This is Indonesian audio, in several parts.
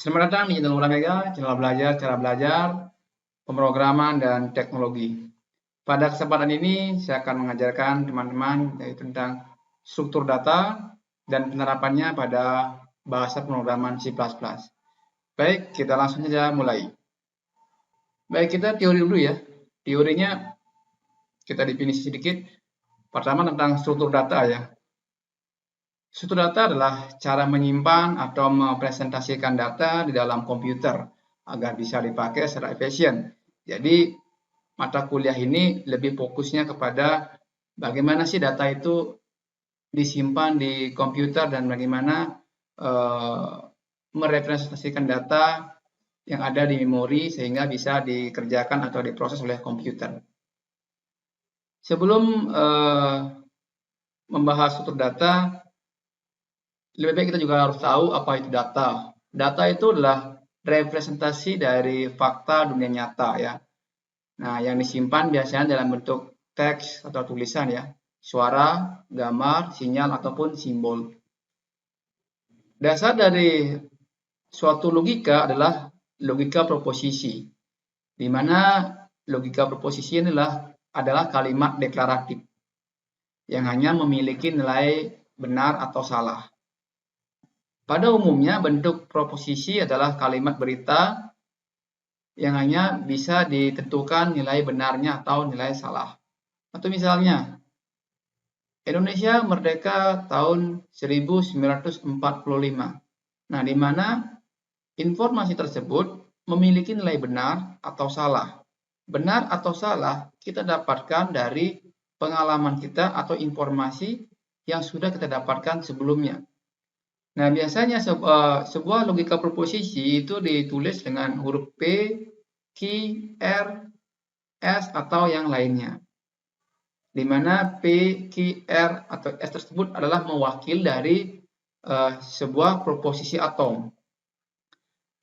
Selamat datang di channel Mega, channel belajar, cara belajar, pemrograman, dan teknologi. Pada kesempatan ini, saya akan mengajarkan teman-teman yaitu tentang struktur data dan penerapannya pada bahasa pemrograman C++. Baik, kita langsung saja mulai. Baik, kita teori dulu ya. Teorinya kita definisi sedikit. Pertama tentang struktur data ya. Struktur data adalah cara menyimpan atau mempresentasikan data di dalam komputer agar bisa dipakai secara efisien. Jadi, mata kuliah ini lebih fokusnya kepada bagaimana sih data itu disimpan di komputer dan bagaimana merepresentasikan data yang ada di memori sehingga bisa dikerjakan atau diproses oleh komputer. Sebelum membahas struktur data, lebih baik kita juga harus tahu apa itu data. Data itu adalah representasi dari fakta dunia nyata ya. Nah, yang disimpan biasanya dalam bentuk teks atau tulisan ya, suara, gambar, sinyal ataupun simbol. Dasar dari suatu logika adalah logika proposisi, di mana logika proposisi adalah kalimat deklaratif yang hanya memiliki nilai benar atau salah. Pada umumnya, bentuk proposisi adalah kalimat berita yang hanya bisa ditentukan nilai benarnya atau nilai salah. Atau misalnya, Indonesia merdeka tahun 1945. Nah, di mana informasi tersebut memiliki nilai benar atau salah. Benar atau salah kita dapatkan dari pengalaman kita atau informasi yang sudah kita dapatkan sebelumnya. Nah, biasanya sebuah logika proposisi itu ditulis dengan huruf P, Q, R, S, atau yang lainnya. Di mana P, Q, R, atau S tersebut adalah mewakil dari sebuah proposisi atom.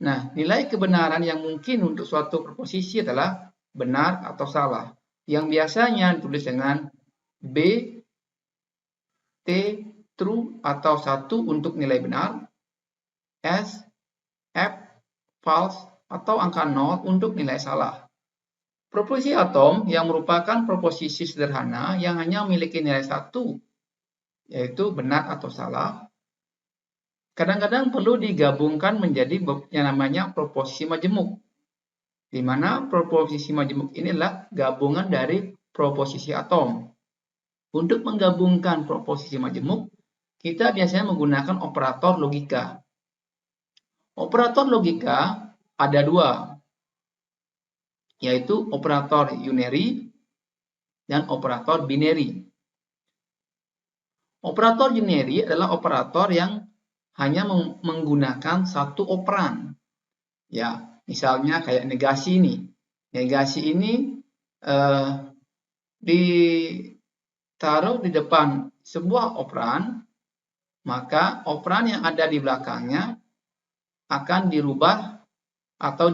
Nah, nilai kebenaran yang mungkin untuk suatu proposisi adalah benar atau salah. Yang biasanya ditulis dengan B, T, true atau 1 untuk nilai benar, S, F, false atau angka 0 untuk nilai salah. Proposisi atom yang merupakan proposisi sederhana yang hanya memiliki nilai 1, yaitu benar atau salah, kadang-kadang perlu digabungkan menjadi yang namanya proposisi majemuk, di mana proposisi majemuk inilah gabungan dari proposisi atom. Untuk menggabungkan proposisi majemuk, kita biasanya menggunakan operator logika. Operator logika ada 2, yaitu operator unary dan operator binary. Operator unary adalah operator yang hanya menggunakan satu operan. Ya, misalnya kayak negasi ini. Negasi ini ditaruh di depan sebuah operan, maka operan yang ada di belakangnya akan dirubah atau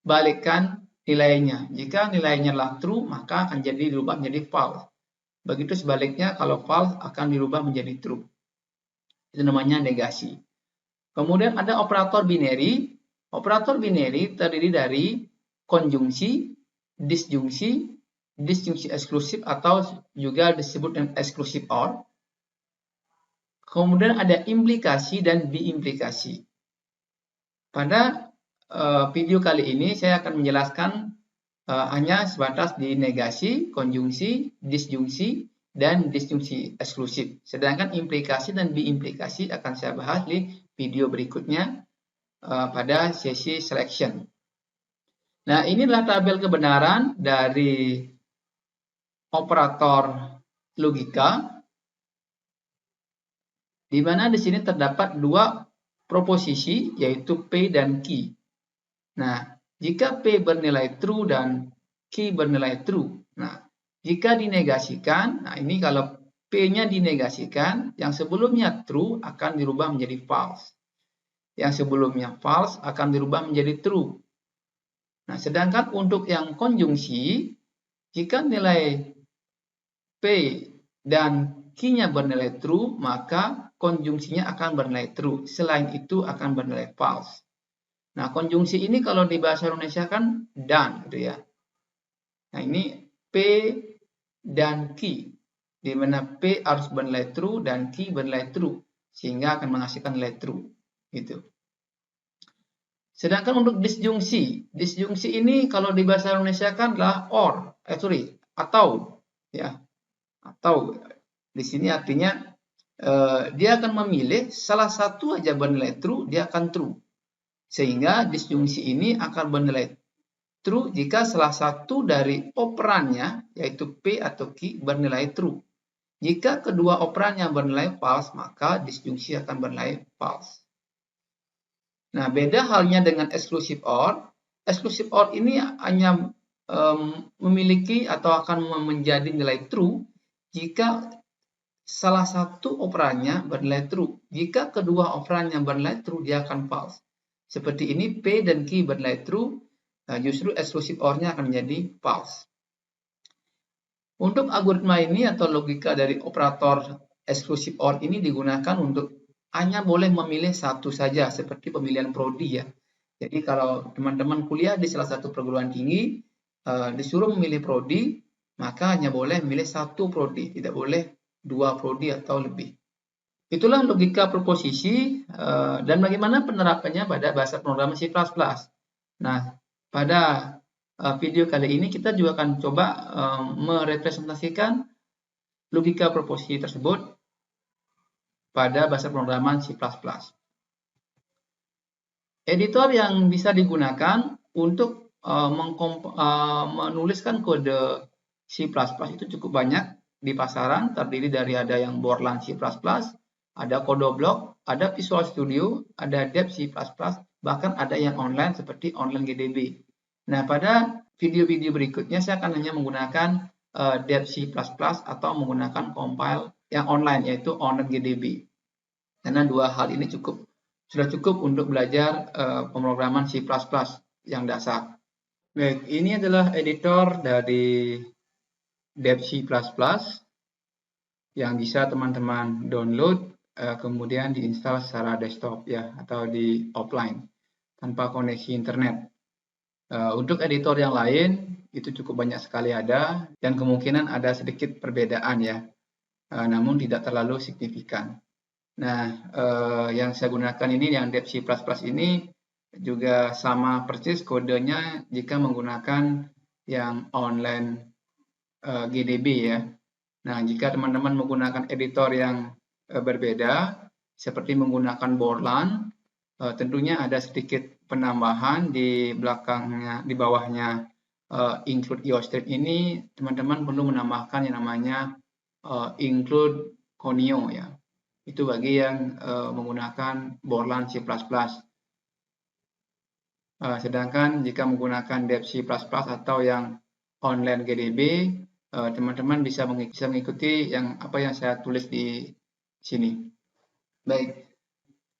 dibalikkan nilainya. Jika nilainya adalah true, maka akan jadi dirubah menjadi false. Begitu sebaliknya, kalau false akan dirubah menjadi true. Itu namanya negasi. Kemudian ada operator binary. Operator binary terdiri dari konjungsi, disjungsi, disjungsi eksklusif atau juga disebut dengan exclusive OR. Kemudian ada implikasi dan biimplikasi. Pada video kali ini saya akan menjelaskan hanya sebatas di negasi, konjungsi, disjungsi, dan disjungsi eksklusif. Sedangkan implikasi dan biimplikasi akan saya bahas di video berikutnya pada sesi selection. Nah, inilah tabel kebenaran dari operator logika, di mana di sini terdapat 2 proposisi, yaitu P dan Q. Nah, jika P bernilai true dan Q bernilai true, nah, jika dinegasikan, nah ini kalau P-nya dinegasikan, yang sebelumnya true akan dirubah menjadi false. Yang sebelumnya false akan dirubah menjadi true. Nah, sedangkan untuk yang konjungsi, jika nilai P dan Q-nya bernilai true, maka konjungsinya akan bernilai true. Selain itu akan bernilai false. Nah, konjungsi ini kalau di bahasa Indonesia kan dan gitu ya. Nah, ini P dan Q, di mana P harus bernilai true dan Q bernilai true, sehingga akan menghasilkan nilai true. Gitu. Sedangkan untuk disjungsi ini kalau di bahasa Indonesia kan adalah atau, ya, atau di sini artinya dia akan memilih salah satu aja bernilai true, dia akan true. Sehingga disjungsi ini akan bernilai true jika salah satu dari operannya, yaitu P atau Q, bernilai true. Jika kedua operannya bernilai false, maka disjungsi akan bernilai false. Nah, beda halnya dengan exclusive OR. Exclusive OR ini hanya memiliki atau akan menjadi nilai true jika salah satu operannya bernilai true. Jika kedua operannya bernilai true, dia akan false. Seperti ini, P dan Q bernilai true, justru exclusive OR-nya akan menjadi false. Untuk algoritma ini atau logika dari operator exclusive OR ini digunakan untuk hanya boleh memilih satu saja, seperti pemilihan prodi ya. Jadi kalau teman-teman kuliah di salah satu perguruan tinggi, disuruh memilih prodi, maka hanya boleh memilih satu prodi, tidak boleh dua prodi atau lebih. Itulah logika proposisi dan bagaimana penerapannya pada bahasa pemrograman C++. Nah, pada video kali ini kita juga akan coba merepresentasikan logika proposisi tersebut pada bahasa pemrograman C++. Editor yang bisa digunakan untuk menuliskan kode C++ itu cukup banyak di pasaran, terdiri dari ada yang Borland C++, ada Codeblock, ada Visual Studio, ada Dev C++, bahkan ada yang online seperti Online GDB. Nah, pada video-video berikutnya saya akan hanya menggunakan Dev C++ atau menggunakan compile yang online, yaitu Online GDB. Karena dua hal ini sudah cukup untuk belajar pemrograman C++ yang dasar. Baik, ini adalah editor dari Dev C++ yang bisa teman-teman download kemudian diinstal secara desktop ya atau di offline tanpa koneksi internet. Untuk editor yang lain itu cukup banyak sekali ada dan kemungkinan ada sedikit perbedaan ya, namun tidak terlalu signifikan. Nah, yang saya gunakan ini yang Dev C++ ini juga sama persis kodenya jika menggunakan yang online GDB ya. Nah, jika teman-teman menggunakan editor yang berbeda, seperti menggunakan Borland, tentunya ada sedikit penambahan di belakangnya, di bawahnya include IOStream ini, teman-teman perlu menambahkan yang namanya include Conio ya. Itu bagi yang menggunakan Borland C++. Sedangkan jika menggunakan Dev C++ atau yang online GDB, teman-teman bisa mengikuti apa yang saya tulis di sini. Baik,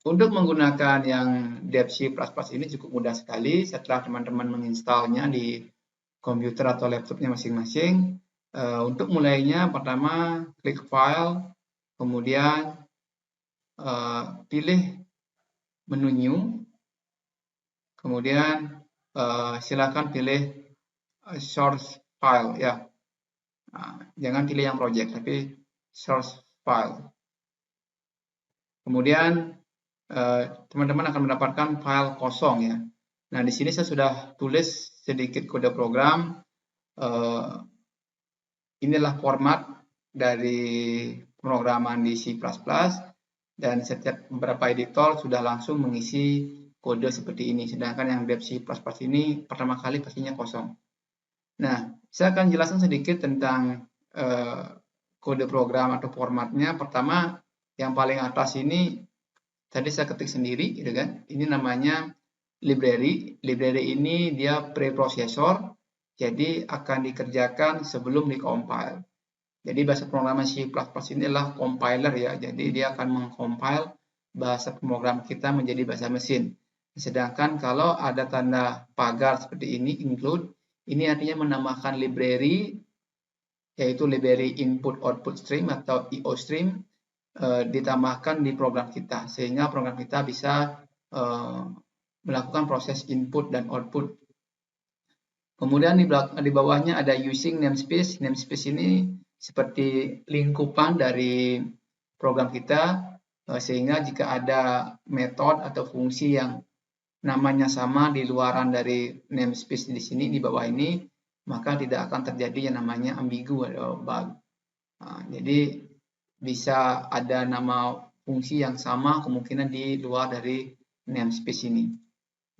untuk menggunakan yang Dev C++ ini cukup mudah sekali setelah teman-teman menginstalnya di komputer atau laptopnya masing-masing. Untuk mulainya, pertama klik File, kemudian pilih menu New, kemudian silakan pilih Source File ya. Jangan pilih yang project, tapi Source File. Kemudian teman-teman akan mendapatkan file kosong ya. Nah, di sini saya sudah tulis sedikit kode program. Inilah format dari pemrograman di C++. Dan setiap beberapa editor sudah langsung mengisi kode seperti ini. Sedangkan yang Dev C++ ini pertama kali pastinya kosong. Nah, saya akan jelaskan sedikit tentang kode program atau formatnya. Pertama, yang paling atas ini tadi saya ketik sendiri, gitu kan? Ini namanya library. Library ini dia preprosesor, jadi akan dikerjakan sebelum dikompil. Jadi bahasa pemrograman C++ ini adalah compiler ya, jadi dia akan mengcompile bahasa pemrograman kita menjadi bahasa mesin. Sedangkan kalau ada tanda pagar seperti ini, include, ini artinya menambahkan library, yaitu library input output stream atau IOStream, ditambahkan di program kita, sehingga program kita bisa melakukan proses input dan output. Kemudian di bawahnya ada using namespace. Namespace ini seperti lingkupan dari program kita, sehingga jika ada metode atau fungsi yang namanya sama di luaran dari namespace di sini, di bawah ini, maka tidak akan terjadi yang namanya ambigu atau bug. Jadi bisa ada nama fungsi yang sama kemungkinan di luar dari namespace ini.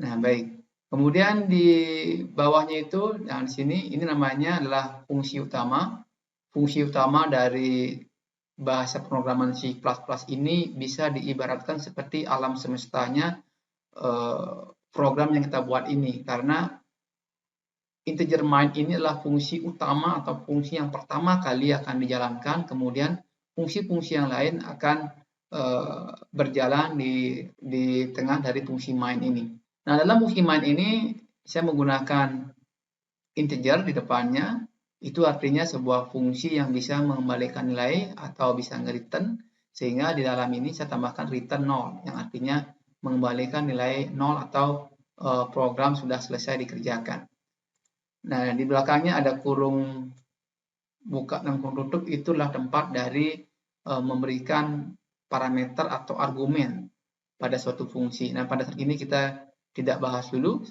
Nah, baik. Kemudian di bawahnya itu, nah di sini, ini namanya adalah fungsi utama. Fungsi utama dari bahasa pemrograman C++ ini bisa diibaratkan seperti alam semestanya program yang kita buat ini, karena integer main ini adalah fungsi utama atau fungsi yang pertama kali akan dijalankan, kemudian fungsi-fungsi yang lain akan berjalan di tengah dari fungsi main ini. Nah, dalam fungsi main ini saya menggunakan integer di depannya, itu artinya sebuah fungsi yang bisa mengembalikan nilai atau bisa nge-return, sehingga di dalam ini saya tambahkan return 0, yang artinya mengembalikan nilai 0 atau program sudah selesai dikerjakan. Nah, di belakangnya ada kurung buka dan kurung tutup, itulah tempat dari memberikan parameter atau argumen pada suatu fungsi. Nah, pada saat ini kita tidak bahas dulu.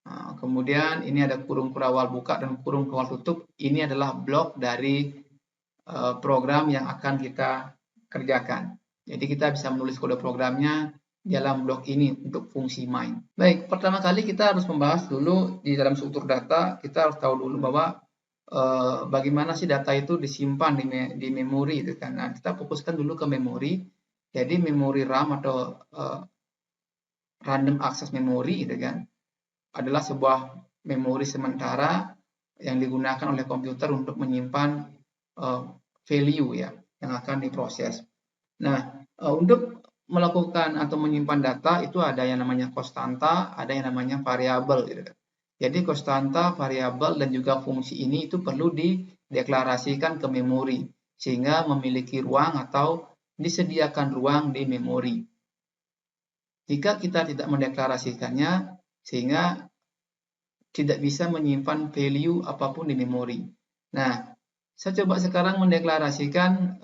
Nah, kemudian ini ada kurung kurawal buka dan kurung kurawal tutup. Ini adalah blok dari program yang akan kita kerjakan. Jadi kita bisa menulis kode programnya dalam blok ini untuk fungsi main. Baik, pertama kali kita harus membahas dulu di dalam struktur data, kita harus tahu dulu bahwa bagaimana sih data itu disimpan di memori gitu kan. Nah, kita fokuskan dulu ke memori. Jadi memori RAM atau random access memory gitu kan, adalah sebuah memori sementara yang digunakan oleh komputer untuk menyimpan value ya yang akan diproses. Nah, untuk melakukan atau menyimpan data itu ada yang namanya konstanta, ada yang namanya variabel gitu kan. Jadi konstanta, variabel dan juga fungsi ini itu perlu dideklarasikan ke memori sehingga memiliki ruang atau disediakan ruang di memori. Jika kita tidak mendeklarasikannya, sehingga tidak bisa menyimpan value apapun di memori. Nah, saya coba sekarang mendeklarasikan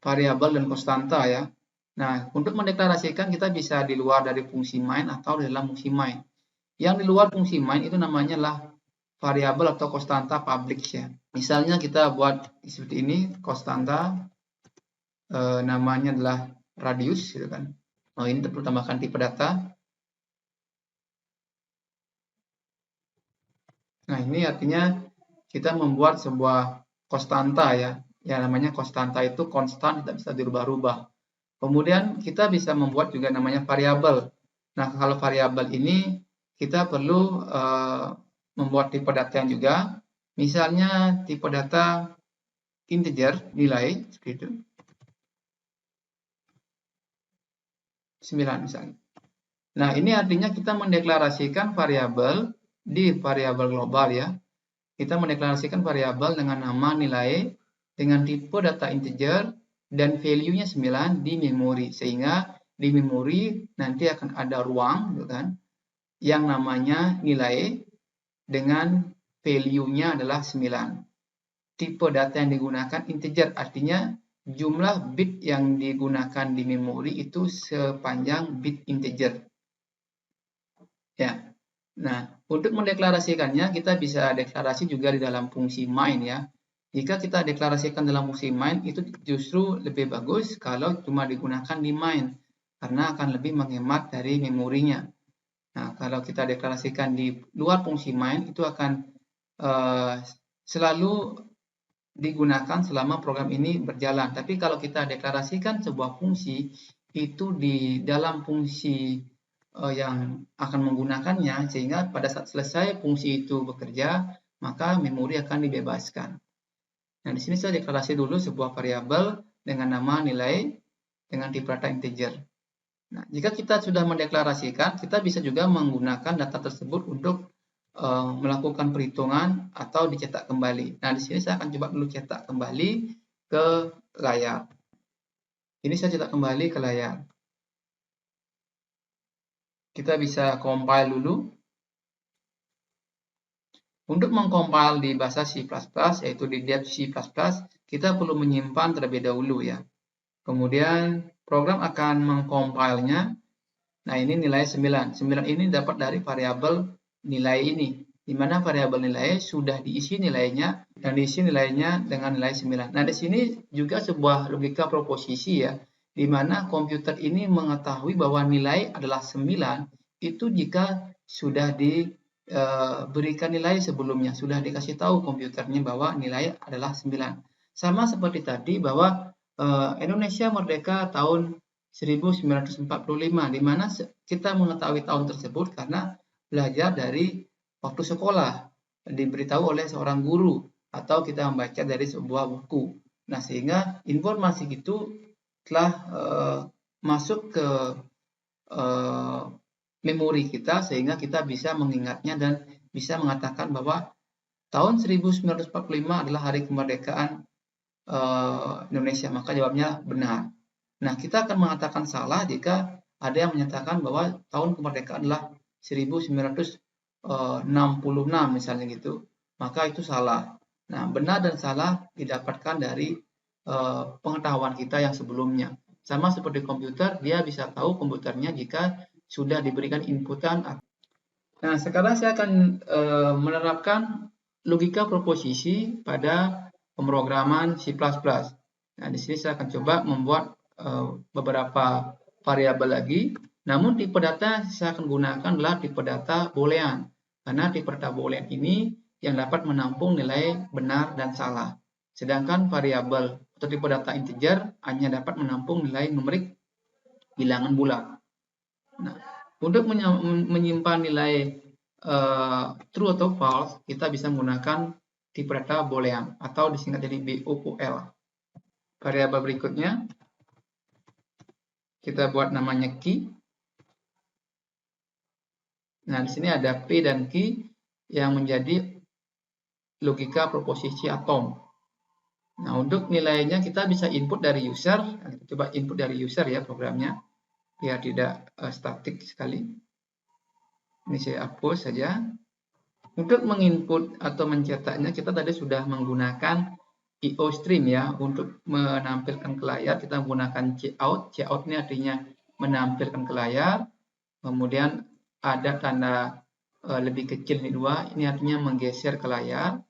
variabel dan konstanta ya. Nah, untuk mendeklarasikan kita bisa di luar dari fungsi main atau di dalam fungsi main. Yang di luar fungsi main itu namanya lah variabel atau konstanta public ya. Misalnya kita buat seperti ini, konstanta namanya adalah radius gitu kan. Nah, ini perlu tambahkan tipe data. Nah, ini artinya kita membuat sebuah konstanta ya. Yang namanya konstanta itu konstan, tidak bisa dirubah-rubah. Kemudian kita bisa membuat juga namanya variabel. Nah, kalau variabel ini kita perlu membuat tipe data yang juga. Misalnya tipe data integer, nilai, seperti itu. 9 misalnya. Nah, ini artinya kita mendeklarasikan variabel di variabel global ya. Kita mendeklarasikan variabel dengan nama nilai dengan tipe data integer dan value-nya 9 di memori. Sehingga di memori nanti akan ada ruang gitu kan, yang namanya nilai dengan value-nya adalah 9. Tipe data yang digunakan integer, artinya jumlah bit yang digunakan di memori itu sepanjang bit integer. Ya. Nah, untuk mendeklarasikannya kita bisa deklarasi juga di dalam fungsi main ya. Jika kita deklarasikan dalam fungsi main itu justru lebih bagus kalau cuma digunakan di main karena akan lebih menghemat dari memorinya. Nah, kalau kita deklarasikan di luar fungsi main itu akan selalu digunakan selama program ini berjalan. Tapi kalau kita deklarasikan sebuah fungsi itu di dalam fungsi yang akan menggunakannya, sehingga pada saat selesai fungsi itu bekerja, maka memori akan dibebaskan. Nah, di sini saya deklarasi dulu sebuah variabel dengan nama nilai dengan tipe data integer. Nah, jika kita sudah mendeklarasikan, kita bisa juga menggunakan data tersebut untuk melakukan perhitungan atau dicetak kembali. Nah, di sini saya akan coba dulu cetak kembali ke layar. Ini saya cetak kembali ke layar. Kita bisa compile dulu. Untuk mengcompile di bahasa C++, yaitu di dep C++, kita perlu menyimpan terlebih dahulu ya. Kemudian program akan mengcompile-nya. Nah, ini nilai 9. 9 ini dapat dari variabel nilai ini, di mana variabel nilai sudah diisi nilainya dan diisi nilainya dengan nilai 9. Nah, di sini juga sebuah logika proposisi ya, di mana komputer ini mengetahui bahwa nilai adalah 9 itu jika sudah diberikan nilai sebelumnya, sudah dikasih tahu komputernya bahwa nilai adalah 9. Sama seperti tadi bahwa Indonesia merdeka tahun 1945, di mana kita mengetahui tahun tersebut karena belajar dari waktu sekolah, diberitahu oleh seorang guru, atau kita membaca dari sebuah buku. Nah, sehingga informasi itu telah masuk ke memori kita, sehingga kita bisa mengingatnya dan bisa mengatakan bahwa tahun 1945 adalah hari kemerdekaan Indonesia, maka jawabnya benar. Nah, kita akan mengatakan salah jika ada yang menyatakan bahwa tahun kemerdekaan adalah 1966 misalnya gitu, maka itu salah. Nah, benar dan salah didapatkan dari pengetahuan kita yang sebelumnya. Sama seperti komputer, dia bisa tahu komputernya jika sudah diberikan inputan. Nah, sekarang saya akan menerapkan logika proposisi pada pemrograman C++. Nah, di sini saya akan coba membuat beberapa variabel lagi. Namun tipe data saya akan gunakan adalah tipe data boolean. Karena tipe data boolean ini yang dapat menampung nilai benar dan salah. Sedangkan variabel atau tipe data integer hanya dapat menampung nilai numerik bilangan bulat. Nah, untuk menyimpan nilai true atau false, kita bisa menggunakan tipe data boolean atau disingkat jadi BOOL. Variabel berikutnya kita buat namanya key. Nah, di sini ada P dan Q yang menjadi logika proposisi atom. Nah, untuk nilainya kita bisa input dari user. Kita coba input dari user ya programnya, biar tidak statik sekali. Ini saya hapus saja. Untuk menginput atau mencetaknya, kita tadi sudah menggunakan IOStream ya. Untuk menampilkan ke layar, kita menggunakan cout. Cout ini artinya menampilkan ke layar. Kemudian ada tanda lebih kecil ini 2, ini artinya menggeser ke layar.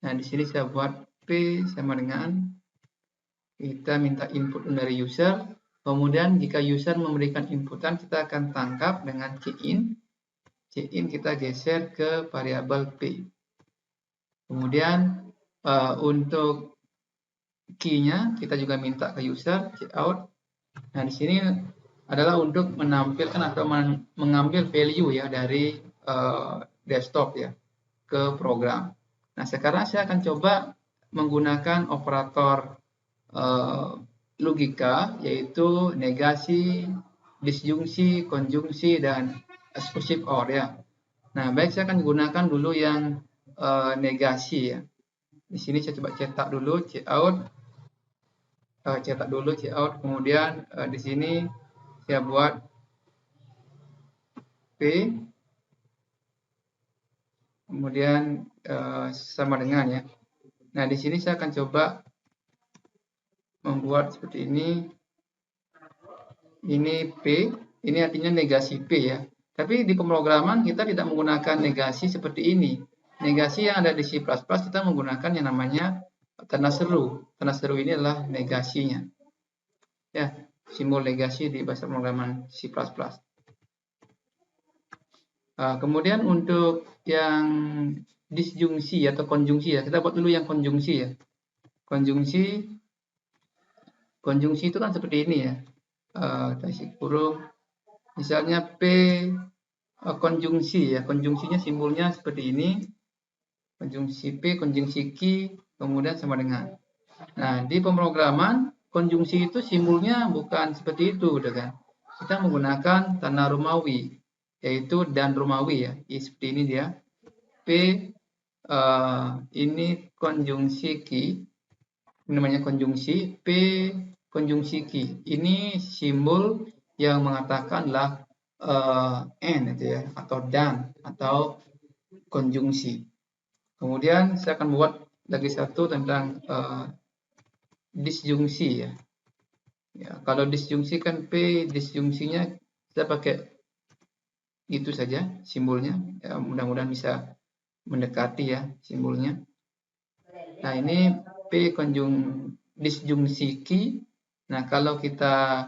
Nah, di sini saya buat P sama dengan kita minta input dari user. Kemudian jika user memberikan inputan, kita akan tangkap dengan cin. Cin kita geser ke variabel P. Kemudian untuk key-nya kita juga minta ke user cout. Nah, di sini adalah untuk menampilkan atau mengambil value ya dari desktop ya ke program. Nah, sekarang saya akan coba menggunakan operator logika, yaitu negasi, disjungsi, konjungsi, dan exclusive OR ya. Nah, baik, saya akan gunakan dulu yang negasi ya. Di sini saya coba cetak dulu cout, kemudian di sini saya buat P, kemudian sama dengan ya. Nah, di sini saya akan coba membuat seperti ini. Ini P, ini artinya negasi P ya. Tapi di pemrograman kita tidak menggunakan negasi seperti ini. Negasi yang ada di C++ kita menggunakan yang namanya tanda seru. Tanda seru ini adalah negasinya. Ya, simbol negasi di bahasa pemrograman C++. Kemudian untuk yang disjungsi atau konjungsi ya, kita buat dulu yang konjungsi ya. Konjungsi itu kan seperti ini ya. Kasih kurung. Misalnya P konjungsi ya. Konjungsinya simbolnya seperti ini. Konjungsi P, konjungsi Q, kemudian sama dengan. Nah, di pemrograman konjungsi itu simbolnya bukan seperti itu, kan? Kita menggunakan tanda Romawi, yaitu dan Romawi ya. Seperti ini dia. P ini konjungsi Q, ini namanya konjungsi P konjungsi key. Ini simbol yang mengatakanlah and itu ya, atau dan, atau konjungsi. Kemudian saya akan buat lagi satu tentang disjungsi ya. Ya, kalau disjungsi kan P, disjungsinya kita pakai itu saja simbolnya. Ya, mudah-mudahan bisa mendekati ya simbolnya. Nah, ini P disjungsi key. Nah, kalau kita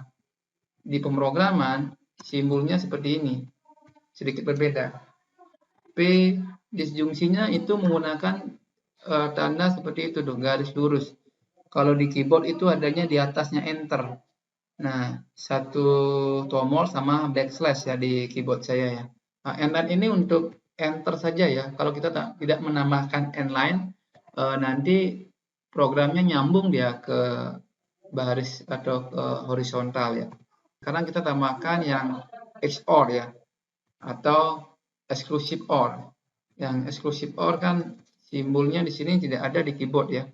di pemrograman simbolnya seperti ini. Sedikit berbeda. P disjungsinya itu menggunakan tanda seperti itu tuh, garis lurus. Kalau di keyboard itu adanya di atasnya enter. Nah, satu tombol sama backslash ya di keyboard saya ya. Nah, endline ini untuk enter saja ya. Kalau kita tidak menambahkan endline, nanti programnya nyambung dia ke baris atau ke horizontal ya. Karena kita tambahkan yang XOR ya, atau exclusive OR. Yang exclusive OR kan simbolnya di sini tidak ada di keyboard ya.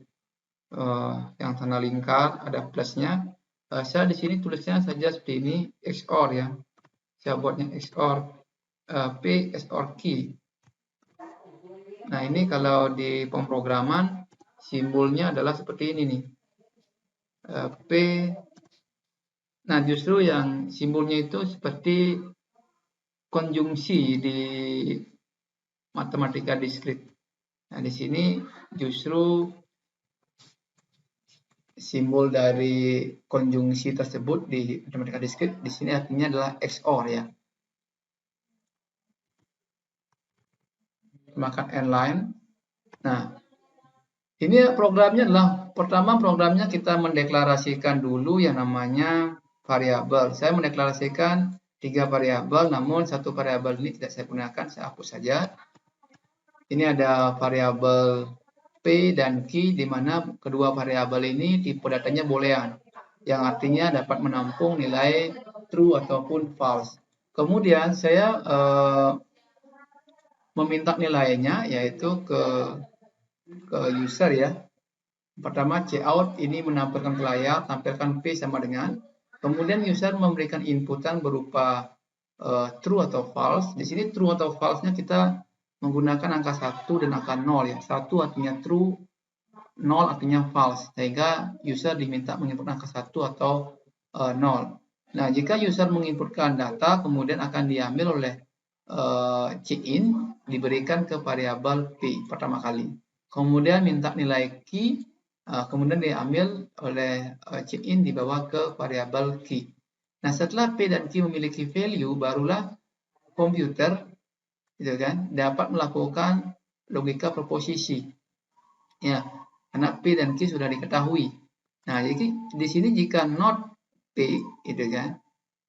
Yang tanda lingkar ada plusnya. Saya di sini tulisnya saja seperti ini XOR ya. Saya buatnya XOR P XOR key. Nah, ini kalau di pemrograman simbolnya adalah seperti ini nih. P. Nah, justru yang simbolnya itu seperti konjungsi di matematika diskrit. Nah, di sini justru simbol dari konjungsi tersebut di matematika diskrit di sini artinya adalah XOR ya. Maka endline. Nah, ini programnya adalah pertama programnya kita mendeklarasikan dulu yang namanya variabel. Saya mendeklarasikan 3 variabel, namun satu variabel ini tidak saya gunakan, saya hapus saja. Ini ada variabel P dan Q, di mana kedua variabel ini tipe datanya boolean, yang artinya dapat menampung nilai true ataupun false. Kemudian saya meminta nilainya yaitu ke user ya. Pertama cout ini menampilkan ke layar, tampilkan P sama dengan. Kemudian user memberikan inputan berupa true atau false. Di sini true atau false-nya kita menggunakan angka 1 dan angka 0 ya. 1 artinya true, 0 artinya false. Sehingga user diminta menginput angka 1 atau 0. Nah, jika user menginputkan data kemudian akan diambil oleh check-in, diberikan ke variabel P pertama kali. Kemudian minta nilai key, kemudian diambil oleh check-in dibawa ke variabel key. Nah, setelah P dan Q memiliki value, barulah komputer gitu kan, dapat melakukan logika proposisi. Ya, karena P dan Q sudah diketahui. Nah, jadi di sini jika not P gitu kan,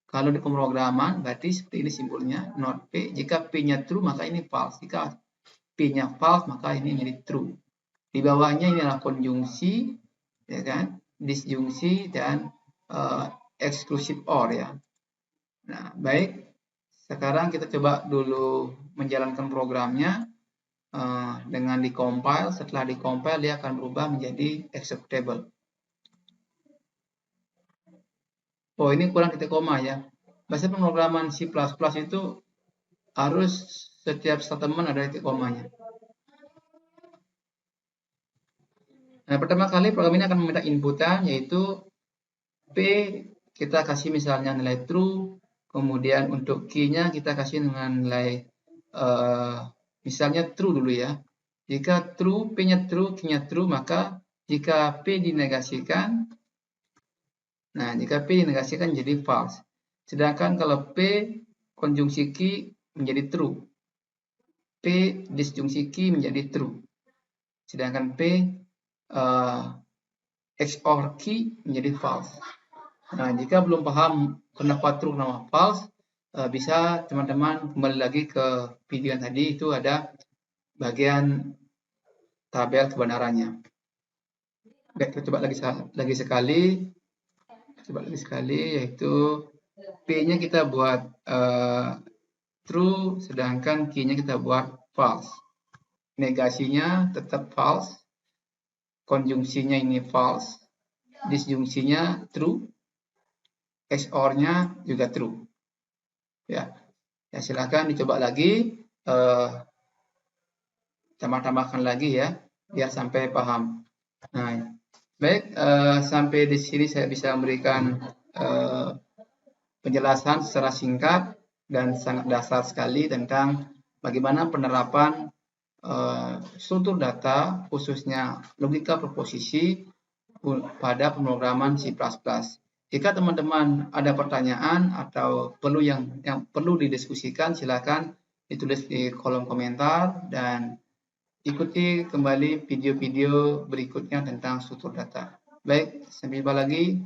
kalau di pemrograman berarti seperti ini simbolnya, not P. Jika P-nya true maka ini false. Jika P-nya false maka ini menjadi true. Di bawahnya ini adalah konjungsi, ya kan, disjungsi dan exclusive OR ya. Nah, baik. Sekarang kita coba dulu menjalankan programnya dengan dikompil. Setelah dikompil dia akan berubah menjadi executable. Oh, ini kurang titik koma ya. Bahasa pemrograman C++ itu harus setiap statement ada titik komanya. Nah, pertama kali program ini akan meminta inputan yaitu P kita kasih misalnya nilai true, kemudian untuk key-nya kita kasih dengan nilai misalnya true dulu ya. Jika true, P-nya true, key-nya true, maka jika P dinegasikan, nah jika P dinegasikan jadi false. Sedangkan kalau P konjungsi key menjadi true, P disjungsi key menjadi true. Sedangkan P XOR key menjadi false. Nah, jika belum paham kenapa true, kenapa false, bisa teman-teman kembali lagi ke video yang tadi, itu ada bagian tabel kebenarannya. Baik, kita coba lagi sekali, yaitu P-nya kita buat true, sedangkan key-nya kita buat false. Negasinya tetap false, konjungsinya ini false, disjungsinya true, XOR-nya juga true. Ya, silakan dicoba lagi, tambah-tambahkan lagi ya, biar sampai paham. Nah, baik, sampai di sini saya bisa memberikan penjelasan secara singkat dan sangat dasar sekali tentang bagaimana penerapan struktur data, khususnya logika proposisi pada pemrograman C++. Jika teman-teman ada pertanyaan atau yang perlu didiskusikan, silakan ditulis di kolom komentar dan ikuti kembali video-video berikutnya tentang struktur data. Baik, sampai jumpa lagi.